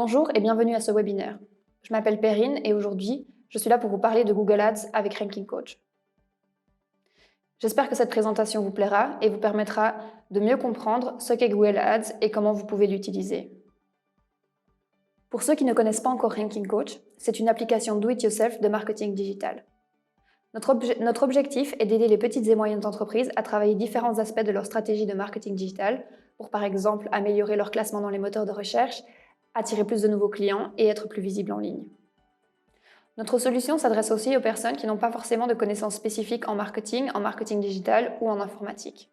Bonjour et bienvenue à ce webinaire. Je m'appelle Perrine et aujourd'hui, je suis là pour vous parler de Google Ads avec Ranking Coach. J'espère que cette présentation vous plaira et vous permettra de mieux comprendre ce qu'est Google Ads et comment vous pouvez l'utiliser. Pour ceux qui ne connaissent pas encore Ranking Coach, c'est une application do-it-yourself de marketing digital. Notre objectif est d'aider les petites et moyennes entreprises à travailler différents aspects de leur stratégie de marketing digital pour, par exemple, améliorer leur classement dans les moteurs de recherche, attirer plus de nouveaux clients et être plus visible en ligne. Notre solution s'adresse aussi aux personnes qui n'ont pas forcément de connaissances spécifiques en marketing digital ou en informatique.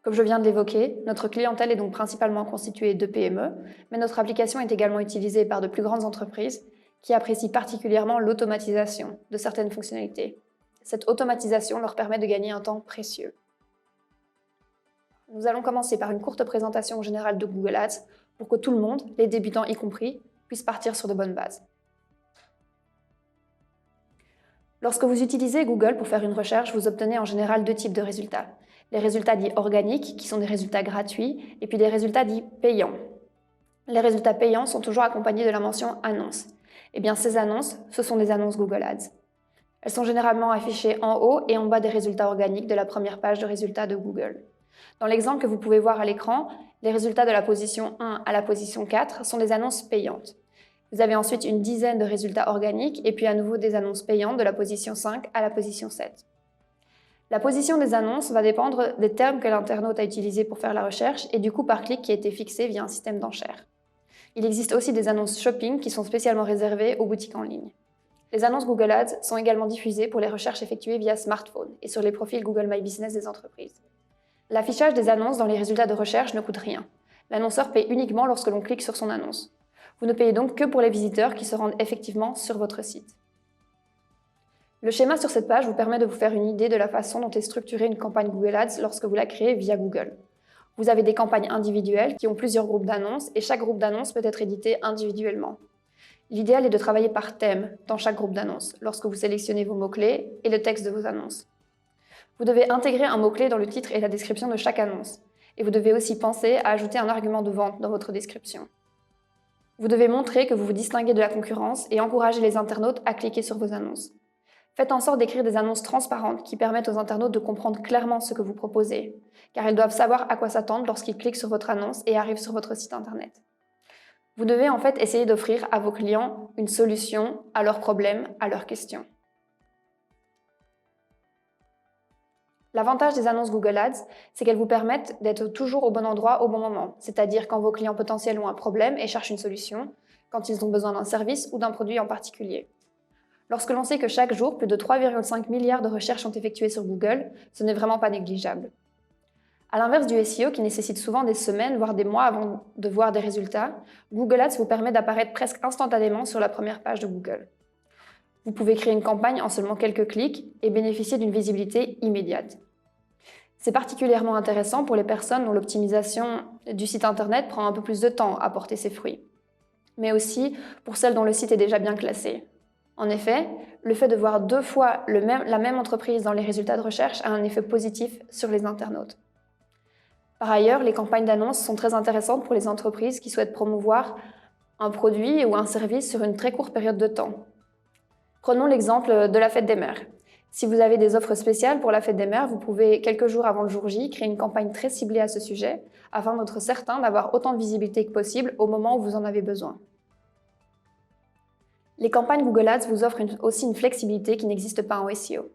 Comme je viens de l'évoquer, notre clientèle est donc principalement constituée de PME, mais notre application est également utilisée par de plus grandes entreprises qui apprécient particulièrement l'automatisation de certaines fonctionnalités. Cette automatisation leur permet de gagner un temps précieux. Nous allons commencer par une courte présentation générale de Google Ads pour que tout le monde, les débutants y compris, puisse partir sur de bonnes bases. Lorsque vous utilisez Google pour faire une recherche, vous obtenez en général deux types de résultats. Les résultats dits organiques, qui sont des résultats gratuits, et puis des résultats dits payants. Les résultats payants sont toujours accompagnés de la mention « annonce ». Eh bien, ces annonces, ce sont des annonces Google Ads. Elles sont généralement affichées en haut et en bas des résultats organiques de la première page de résultats de Google. Dans l'exemple que vous pouvez voir à l'écran, les résultats de la position 1 à la position 4 sont des annonces payantes. Vous avez ensuite une dizaine de résultats organiques et puis à nouveau des annonces payantes de la position 5 à la position 7. La position des annonces va dépendre des termes que l'internaute a utilisés pour faire la recherche et du coût par clic qui a été fixé via un système d'enchères. Il existe aussi des annonces shopping qui sont spécialement réservées aux boutiques en ligne. Les annonces Google Ads sont également diffusées pour les recherches effectuées via smartphone et sur les profils Google My Business des entreprises. L'affichage des annonces dans les résultats de recherche ne coûte rien. L'annonceur paye uniquement lorsque l'on clique sur son annonce. Vous ne payez donc que pour les visiteurs qui se rendent effectivement sur votre site. Le schéma sur cette page vous permet de vous faire une idée de la façon dont est structurée une campagne Google Ads lorsque vous la créez via Google. Vous avez des campagnes individuelles qui ont plusieurs groupes d'annonces et chaque groupe d'annonces peut être édité individuellement. L'idéal est de travailler par thème dans chaque groupe d'annonces lorsque vous sélectionnez vos mots-clés et le texte de vos annonces. Vous devez intégrer un mot-clé dans le titre et la description de chaque annonce. Et vous devez aussi penser à ajouter un argument de vente dans votre description. Vous devez montrer que vous vous distinguez de la concurrence et encourager les internautes à cliquer sur vos annonces. Faites en sorte d'écrire des annonces transparentes qui permettent aux internautes de comprendre clairement ce que vous proposez, car ils doivent savoir à quoi s'attendre lorsqu'ils cliquent sur votre annonce et arrivent sur votre site internet. Vous devez en fait essayer d'offrir à vos clients une solution à leurs problèmes, à leurs questions. L'avantage des annonces Google Ads, c'est qu'elles vous permettent d'être toujours au bon endroit au bon moment, c'est-à-dire quand vos clients potentiels ont un problème et cherchent une solution, quand ils ont besoin d'un service ou d'un produit en particulier. Lorsque l'on sait que chaque jour, plus de 3,5 milliards de recherches sont effectuées sur Google, ce n'est vraiment pas négligeable. À l'inverse du SEO qui nécessite souvent des semaines, voire des mois avant de voir des résultats, Google Ads vous permet d'apparaître presque instantanément sur la première page de Google. Vous pouvez créer une campagne en seulement quelques clics et bénéficier d'une visibilité immédiate. C'est particulièrement intéressant pour les personnes dont l'optimisation du site internet prend un peu plus de temps à porter ses fruits, mais aussi pour celles dont le site est déjà bien classé. En effet, le fait de voir deux fois la même entreprise dans les résultats de recherche a un effet positif sur les internautes. Par ailleurs, les campagnes d'annonces sont très intéressantes pour les entreprises qui souhaitent promouvoir un produit ou un service sur une très courte période de temps. Prenons l'exemple de la fête des mères. Si vous avez des offres spéciales pour la fête des mères, vous pouvez, quelques jours avant le jour J, créer une campagne très ciblée à ce sujet, afin d'être certain d'avoir autant de visibilité que possible au moment où vous en avez besoin. Les campagnes Google Ads vous offrent aussi une flexibilité qui n'existe pas en SEO.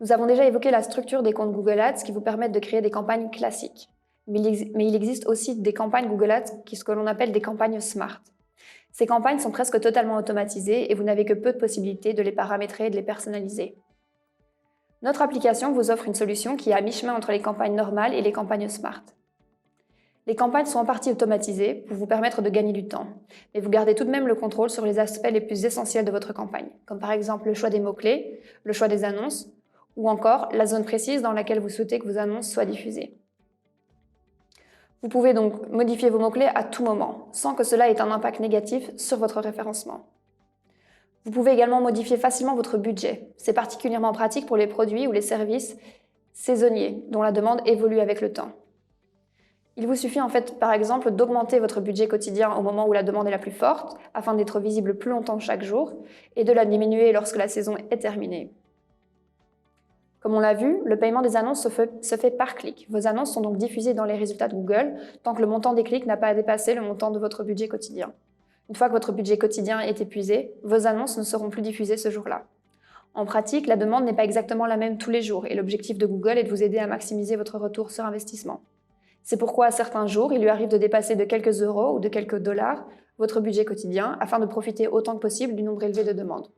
Nous avons déjà évoqué la structure des comptes Google Ads qui vous permettent de créer des campagnes classiques. Mais il existe aussi des campagnes Google Ads ce que l'on appelle des campagnes Smart. Ces campagnes sont presque totalement automatisées et vous n'avez que peu de possibilités de les paramétrer et de les personnaliser. Notre application vous offre une solution qui est à mi-chemin entre les campagnes normales et les campagnes Smart. Les campagnes sont en partie automatisées pour vous permettre de gagner du temps, mais vous gardez tout de même le contrôle sur les aspects les plus essentiels de votre campagne, comme par exemple le choix des mots-clés, le choix des annonces, ou encore la zone précise dans laquelle vous souhaitez que vos annonces soient diffusées. Vous pouvez donc modifier vos mots-clés à tout moment, sans que cela ait un impact négatif sur votre référencement. Vous pouvez également modifier facilement votre budget. C'est particulièrement pratique pour les produits ou les services saisonniers, dont la demande évolue avec le temps. Il vous suffit en fait, par exemple, d'augmenter votre budget quotidien au moment où la demande est la plus forte, afin d'être visible plus longtemps chaque jour, et de la diminuer lorsque la saison est terminée. Comme on l'a vu, le paiement des annonces se fait par clic. Vos annonces sont donc diffusées dans les résultats de Google tant que le montant des clics n'a pas dépassé le montant de votre budget quotidien. Une fois que votre budget quotidien est épuisé, vos annonces ne seront plus diffusées ce jour-là. En pratique, la demande n'est pas exactement la même tous les jours et l'objectif de Google est de vous aider à maximiser votre retour sur investissement. C'est pourquoi à certains jours, il lui arrive de dépasser de quelques euros ou de quelques dollars votre budget quotidien afin de profiter autant que possible du nombre élevé de demandes.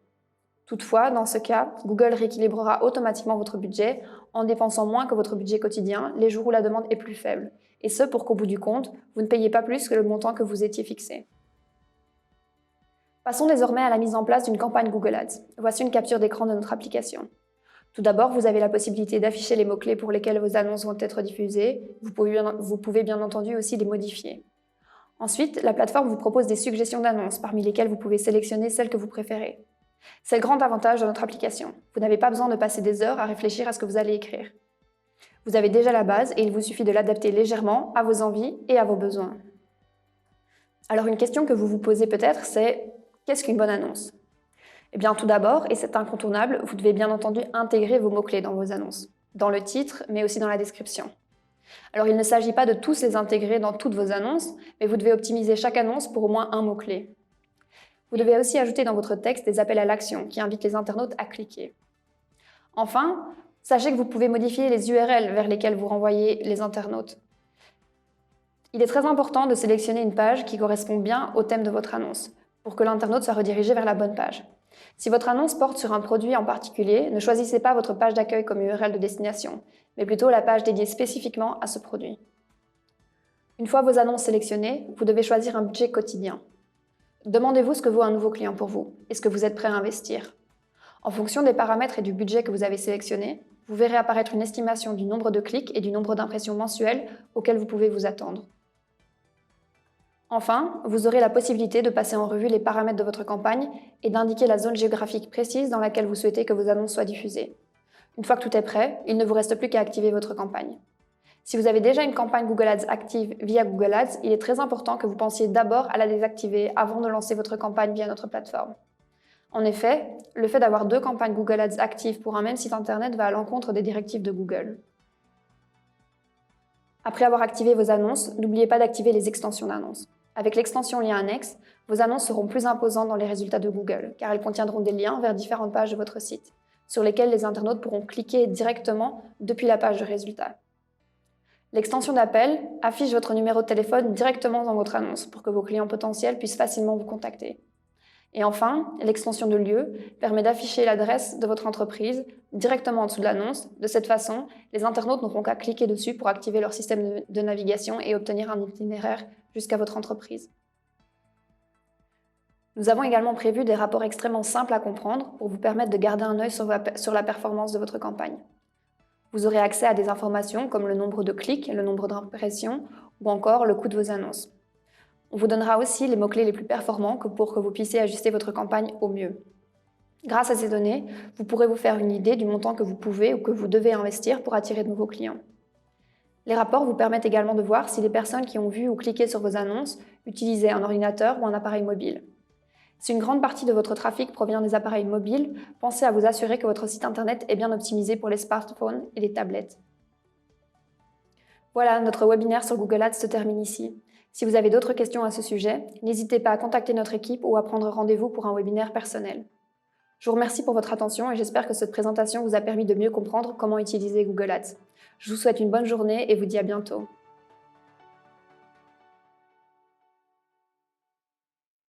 Toutefois, dans ce cas, Google rééquilibrera automatiquement votre budget en dépensant moins que votre budget quotidien les jours où la demande est plus faible, et ce pour qu'au bout du compte, vous ne payiez pas plus que le montant que vous étiez fixé. Passons désormais à la mise en place d'une campagne Google Ads. Voici une capture d'écran de notre application. Tout d'abord, vous avez la possibilité d'afficher les mots-clés pour lesquels vos annonces vont être diffusées. Vous pouvez bien entendu aussi les modifier. Ensuite, la plateforme vous propose des suggestions d'annonces, parmi lesquelles vous pouvez sélectionner celles que vous préférez. C'est le grand avantage de notre application. Vous n'avez pas besoin de passer des heures à réfléchir à ce que vous allez écrire. Vous avez déjà la base et il vous suffit de l'adapter légèrement à vos envies et à vos besoins. Alors une question que vous vous posez peut-être, c'est qu'est-ce qu'une bonne annonce ? Eh bien tout d'abord, et c'est incontournable, vous devez bien entendu intégrer vos mots-clés dans vos annonces, dans le titre, mais aussi dans la description. Alors il ne s'agit pas de tous les intégrer dans toutes vos annonces, mais vous devez optimiser chaque annonce pour au moins un mot-clé. Vous devez aussi ajouter dans votre texte des appels à l'action qui invitent les internautes à cliquer. Enfin, sachez que vous pouvez modifier les URL vers lesquelles vous renvoyez les internautes. Il est très important de sélectionner une page qui correspond bien au thème de votre annonce, pour que l'internaute soit redirigé vers la bonne page. Si votre annonce porte sur un produit en particulier, ne choisissez pas votre page d'accueil comme URL de destination, mais plutôt la page dédiée spécifiquement à ce produit. Une fois vos annonces sélectionnées, vous devez choisir un budget quotidien. Demandez-vous ce que vaut un nouveau client pour vous et ce que vous êtes prêt à investir. En fonction des paramètres et du budget que vous avez sélectionné, vous verrez apparaître une estimation du nombre de clics et du nombre d'impressions mensuelles auxquelles vous pouvez vous attendre. Enfin, vous aurez la possibilité de passer en revue les paramètres de votre campagne et d'indiquer la zone géographique précise dans laquelle vous souhaitez que vos annonces soient diffusées. Une fois que tout est prêt, il ne vous reste plus qu'à activer votre campagne. Si vous avez déjà une campagne Google Ads active via Google Ads, il est très important que vous pensiez d'abord à la désactiver avant de lancer votre campagne via notre plateforme. En effet, le fait d'avoir 2 campagnes Google Ads actives pour un même site internet va à l'encontre des directives de Google. Après avoir activé vos annonces, n'oubliez pas d'activer les extensions d'annonces. Avec l'extension lien annexe, vos annonces seront plus imposantes dans les résultats de Google, car elles contiendront des liens vers différentes pages de votre site, sur lesquelles les internautes pourront cliquer directement depuis la page de résultats. L'extension d'appel affiche votre numéro de téléphone directement dans votre annonce pour que vos clients potentiels puissent facilement vous contacter. Et enfin, l'extension de lieu permet d'afficher l'adresse de votre entreprise directement en dessous de l'annonce. De cette façon, les internautes n'auront qu'à cliquer dessus pour activer leur système de navigation et obtenir un itinéraire jusqu'à votre entreprise. Nous avons également prévu des rapports extrêmement simples à comprendre pour vous permettre de garder un œil sur la performance de votre campagne. Vous aurez accès à des informations comme le nombre de clics, le nombre d'impressions ou encore le coût de vos annonces. On vous donnera aussi les mots-clés les plus performants pour que vous puissiez ajuster votre campagne au mieux. Grâce à ces données, vous pourrez vous faire une idée du montant que vous pouvez ou que vous devez investir pour attirer de nouveaux clients. Les rapports vous permettent également de voir si les personnes qui ont vu ou cliqué sur vos annonces utilisaient un ordinateur ou un appareil mobile. Si une grande partie de votre trafic provient des appareils mobiles, pensez à vous assurer que votre site internet est bien optimisé pour les smartphones et les tablettes. Voilà, notre webinaire sur Google Ads se termine ici. Si vous avez d'autres questions à ce sujet, n'hésitez pas à contacter notre équipe ou à prendre rendez-vous pour un webinaire personnel. Je vous remercie pour votre attention et j'espère que cette présentation vous a permis de mieux comprendre comment utiliser Google Ads. Je vous souhaite une bonne journée et vous dis à bientôt.